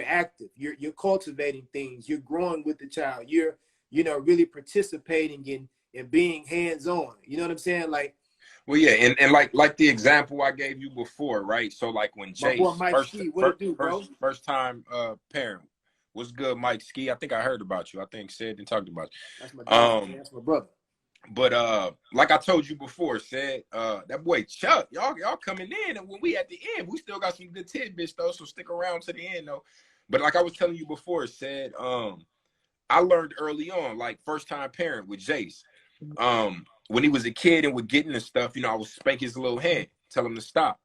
active. You're cultivating things. You're growing with the child. You're really participating in being hands-on. You know what I'm saying? Like, well, yeah, and like the example I gave you before, right? So like when my boy Chase Mike Ski, what it do, bro? first time parent, what's good, Mike Ski? I think I heard about you. I think said and talked about That's my you. dog, man. That's my brother. But like I told you before, said that boy Chuck, y'all coming in, and when we at the end, we still got some good tidbits though. So stick around to the end though. But like I was telling you before, said I learned early on, like first time parent with Jace. When he was a kid and would get into stuff, I would spank his little hand, tell him to stop.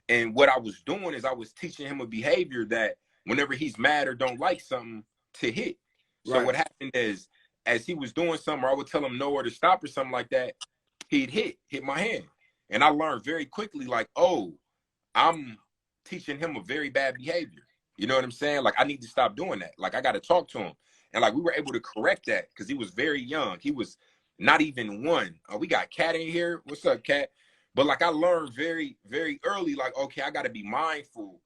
And what I was doing is I was teaching him a behavior that whenever he's mad or don't like something, to hit. So Right. what happened is, as he was doing something, or I would tell him no or to stop or something like that, he'd hit my hand. And I learned very quickly, like, oh, I'm teaching him a very bad behavior. You know what I'm saying? Like, I need to stop doing that. Like, I got to talk to him. And like, we were able to correct that because he was very young. He was not even one. Oh, we got Cat in here. What's up, Cat? But like, I learned very, very early, like, okay, I got to be mindful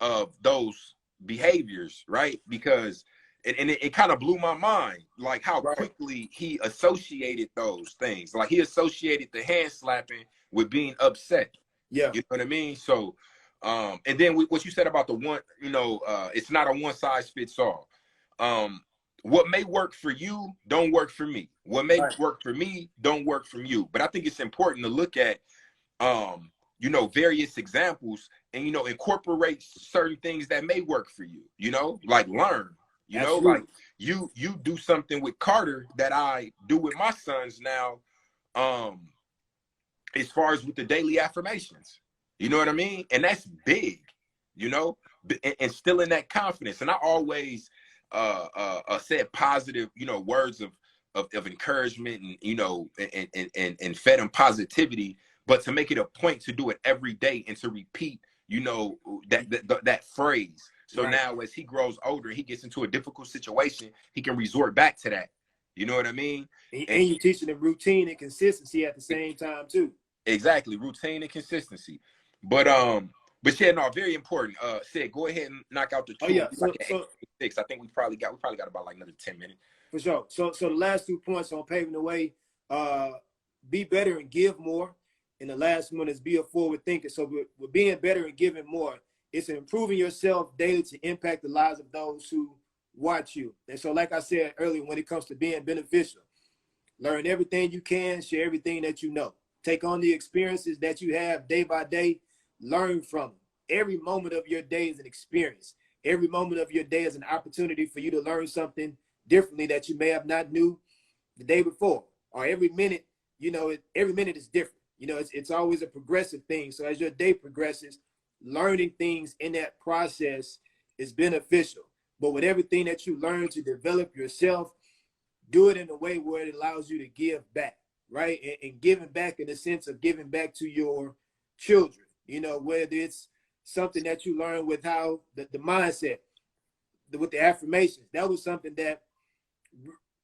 of those behaviors, right? Because it kind of blew my mind, like how Right. quickly he associated those things. Like he associated the hand slapping with being upset. Yeah. You know what I mean? So, and then what you said about the one, it's not a one size fits all. What may work for you don't work for me. What may Right. work for me don't work for you. But I think it's important to look at various examples and incorporate certain things that may work for you, like learn, like Absolutely. you do something with Carter that I do with my sons now, as far as with the daily affirmations, you know what I mean? And that's big, and instilling that confidence. And I always said positive, words of encouragement, and and fed them positivity, but to make it a point to do it every day and to repeat, that phrase. So Right. now as he grows older, he gets into a difficult situation, he can resort back to that. You know what I mean? And you're teaching them routine and consistency at the same time too. Exactly, routine and consistency. But yeah, no, very important. Sid, go ahead and knock out the Oh two. yeah. Like So at so 6. I think we probably got about like another 10 minutes. for sure. So the last 2 points on paving the way, be better and give more. And the last one is be a forward thinker. So with being better and giving more, it's improving yourself daily to impact the lives of those who watch you. And so, like I said earlier, when it comes to being beneficial, learn everything you can, share everything that you know. Take on the experiences that you have day by day, learn from them. Every moment of your day is an experience. Every moment of your day is an opportunity for you to learn something differently that you may have not knew the day before. Or every minute, every minute is different. It's always a progressive thing. So as your day progresses, learning things in that process is beneficial. But with everything that you learn to develop yourself, do it in a way where it allows you to give back, right? And giving back in the sense of giving back to your children, whether it's something that you learn with how the mindset, with the affirmations. That was something that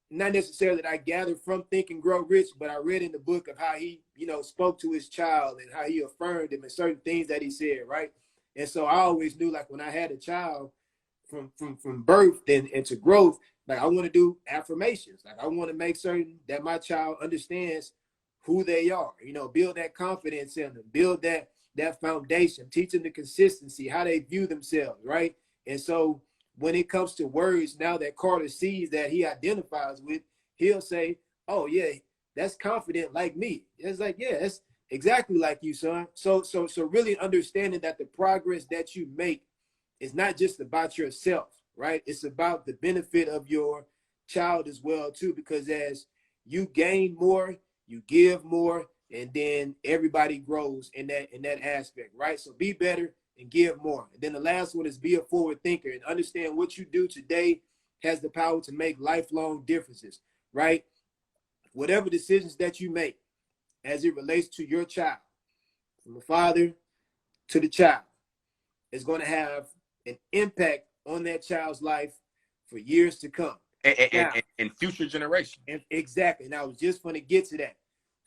not necessarily that I gathered from Think and Grow Rich, but I read in the book of how he, spoke to his child and how he affirmed him and certain things that he said, right? And so I always knew, like, when I had a child from birth and to growth, like, I want to do affirmations. Like, I want to make certain that my child understands who they are, build that confidence in them, build that foundation, teach them the consistency, how they view themselves, right? And so when it comes to words, now that Carter sees that he identifies with, he'll say, oh yeah, that's confident like me. It's like, yeah, that's exactly like you, son. So really understanding that the progress that you make is not just about yourself, right? It's about the benefit of your child as well too, because as you gain more, you give more, and then everybody grows in that aspect, right? So be better and give more. And then the last one is be a forward thinker and understand what you do today has the power to make lifelong differences, right? Whatever decisions that you make as it relates to your child, from the father to the child, is going to have an impact on that child's life for years to come. And, and, Now, and, and future generations. and exactly. And I was just going to get to that.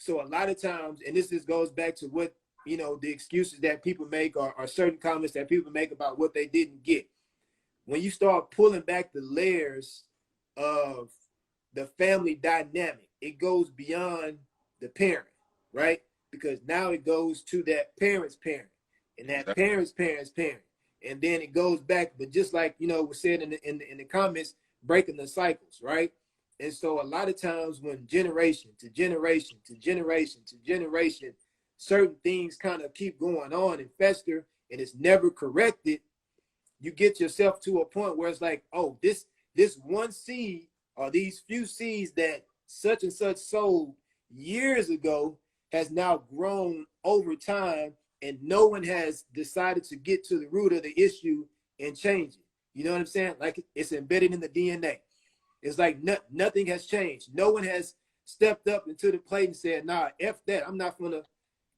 So a lot of times, and this just goes back to what, you know, the excuses that people make, or certain comments that people make about what they didn't get. When you start pulling back the layers of the family dynamic, it goes beyond the parent, right? Because now it goes to that parent's parent, and that parent's parents' parent, and then it goes back. But just like, you know, was said in the comments, breaking the cycles, right? And so a lot of times when generation to generation to generation to generation, certain things kind of keep going on and fester, and it's never corrected, you get yourself to a point where it's like, oh, this one seed, or these few seeds that such and such sowed years ago, has now grown over time, and no one has decided to get to the root of the issue and change it. You know what I'm saying? Like, it's embedded in the DNA. It's like nothing has changed. No one has stepped up into the plate and said, nah, F that. I'm not going to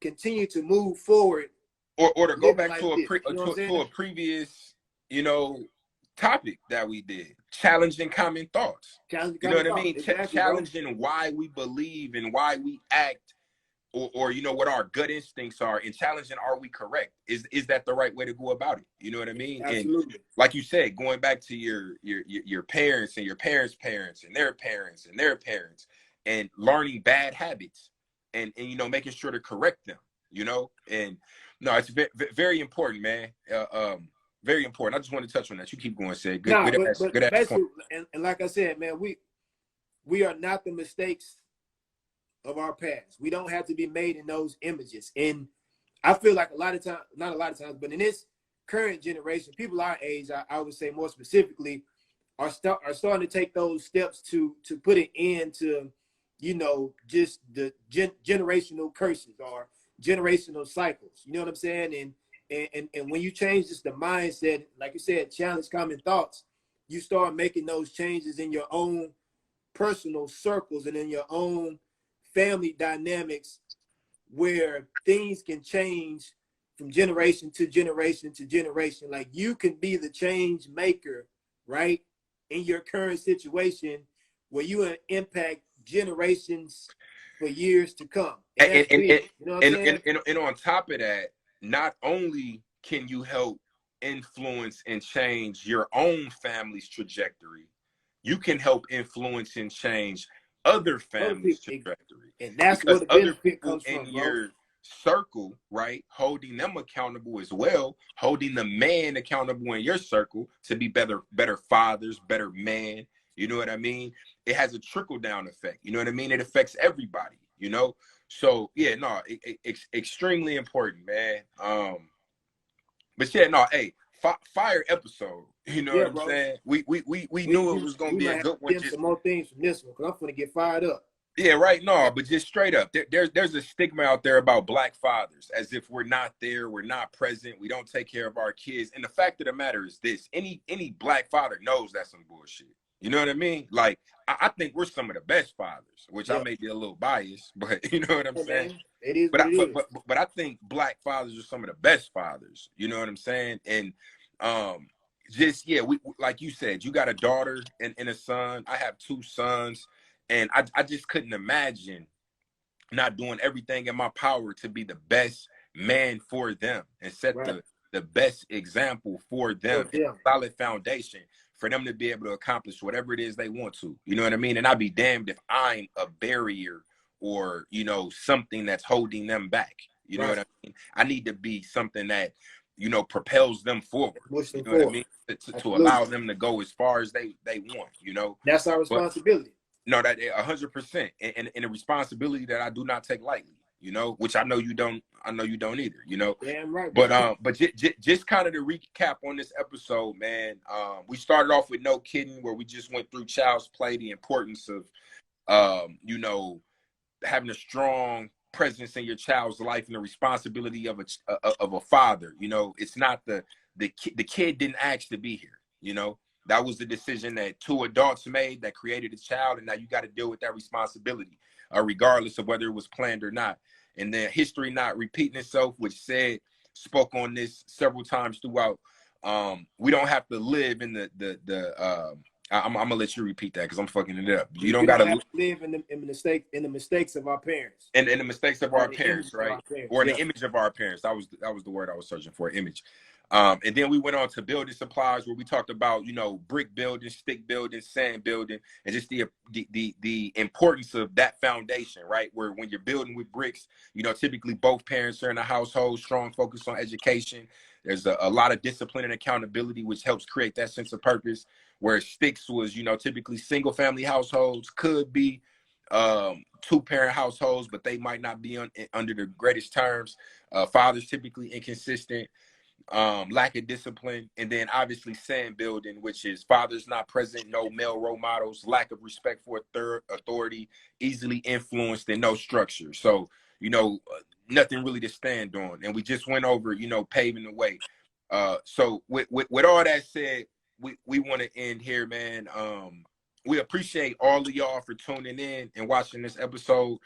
continue to move forward. Or to go back like to a previous, you know, topic that we did, challenging common thoughts. You know what I mean? Exactly, challenging why we believe and why we act, or you know, what our gut instincts are, and challenging, are we correct? Is that the right way to go about it? You know what I mean? Absolutely. And like you said, going back to your parents and your parents' parents and their parents and their parents, and learning bad habits, and you know, making sure to correct them, you know. And no, it's very important, man. Very important. I just want to touch on that. You keep going, Sid. Good, good ass point. And like I said, man, we are not the mistakes of our past. We don't have to be made in those images. And I feel like a lot of times, not a lot of times, but in this current generation, people our age, I would say more specifically, are starting to take those steps to put an end to, you know, just the generational curses or generational cycles. You know what I'm saying? And when you change just the mindset, like you said, challenge common thoughts, you start making those changes in your own personal circles and in your own family dynamics, where things can change from generation to generation to generation. Like, you can be the change maker, right, in your current situation, where you impact generations for years to come. And that's big. You know what I'm saying? And on top of that, not only can you help influence and change your own family's trajectory, you can help influence and change other families' trajectory. And that's because where the other benefit people comes from, in your circle, right, holding them accountable as well, holding the man accountable in your circle to be better fathers, better men. You know what I mean? It has a trickle down effect. You know what I mean? It affects everybody, you know? So yeah, no, it's extremely important, man. But yeah, no, hey, fire episode. You know what I'm saying? We knew it was gonna be a good one. Get some more things from this one, because I'm gonna get fired up. Yeah, right. No, but just straight up, there's a stigma out there about Black fathers, as if we're not there, we're not present, we don't take care of our kids. And the fact of the matter is this: any Black father knows that's some bullshit. You know what I mean? Like, I think we're some of the best fathers, which I may be a little biased, but you know what I'm saying? Man, it is what it is. But I think Black fathers are some of the best fathers. You know what I'm saying? And just yeah, we like you said, you got a daughter and a son. I have two sons, and I just couldn't imagine not doing everything in my power to be the best man for them and set the best example for them, and a solid foundation for them to be able to accomplish whatever it is they want to. You know what I mean? And I'd be damned if I'm a barrier, or, you know, something that's holding them back. You know what I mean? I need to be something that, you know, propels them forward. You know what I mean? To allow them to go as far as they want, you know? That's our responsibility. No, that 100%, and a responsibility that I do not take lightly, you know, which I know you don't either, you know. Damn right. But just kind of to recap on this episode, man. We started off with no kidding, where we just went through child's play, the importance of, you know, having a strong presence in your child's life, and the responsibility of a father. You know, it's not the kid didn't ask to be here, you know. That was the decision that two adults made that created a child, and now you got to deal with that responsibility, regardless of whether it was planned or not. And then history not repeating itself, which spoke on this several times throughout. We don't have to live in the I'm gonna let you repeat that because I'm fucking it up. You We don't don't gotta have to live in the mistakes of our parents and the mistakes of or our the image parents, of right? our parents. Or Yeah, the image of our parents. That was the word I was searching for, image. And then we went on to building supplies where we talked about, you know, brick building, stick building, sand building, and just the importance of that foundation, right? Where when you're building with bricks, you know, typically both parents are in a household, strong focus on education. There's a lot of discipline and accountability, which helps create that sense of purpose. Where sticks was, you know, typically single family households, could be two-parent households, but they might not be under the greatest terms. Fathers typically inconsistent, lack of discipline, and then obviously sand building, which is fathers not present, no male role models, lack of respect for authority, easily influenced, and no structure. So, you know, nothing really to stand on. And we just went over, you know, paving the way. So with all that said, we want to end here, man. We appreciate all of y'all for tuning in and watching this episode.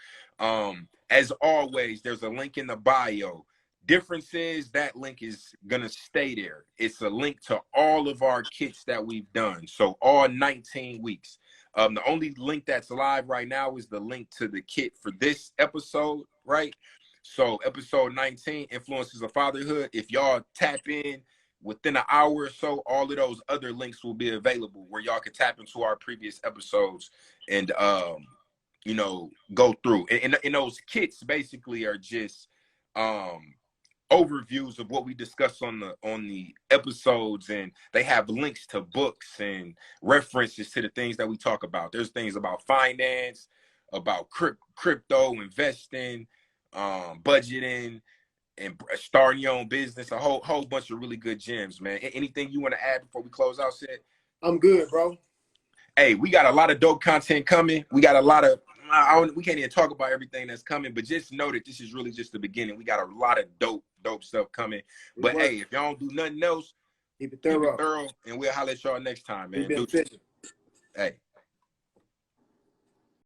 As always, there's a link in the bio. Difference is that link is gonna stay there. It's a link to all of our kits that we've done. So all 19 weeks. The only link that's live right now is the link to the kit for this episode, right? So episode 19, Influences of Fatherhood. If y'all tap in within an hour or so, all of those other links will be available where y'all can tap into our previous episodes and you know, go through. And those kits basically are just overviews of what we discussed on the episodes, and they have links to books and references to the things that we talk about. There's things about finance, about crypto investing, budgeting, and starting your own business. A whole bunch of really good gems, man. Anything you want to add before we close out, Sid? I'm good, bro. Hey, we got a lot of dope content coming. We got a lot of we can't even talk about everything that's coming, but just know that this is really just the beginning. We got a lot of dope stuff coming. But hey, if y'all don't do nothing else, Keep it keep it thorough. thorough, and we'll holler at y'all next time, Be man. beneficial. Hey.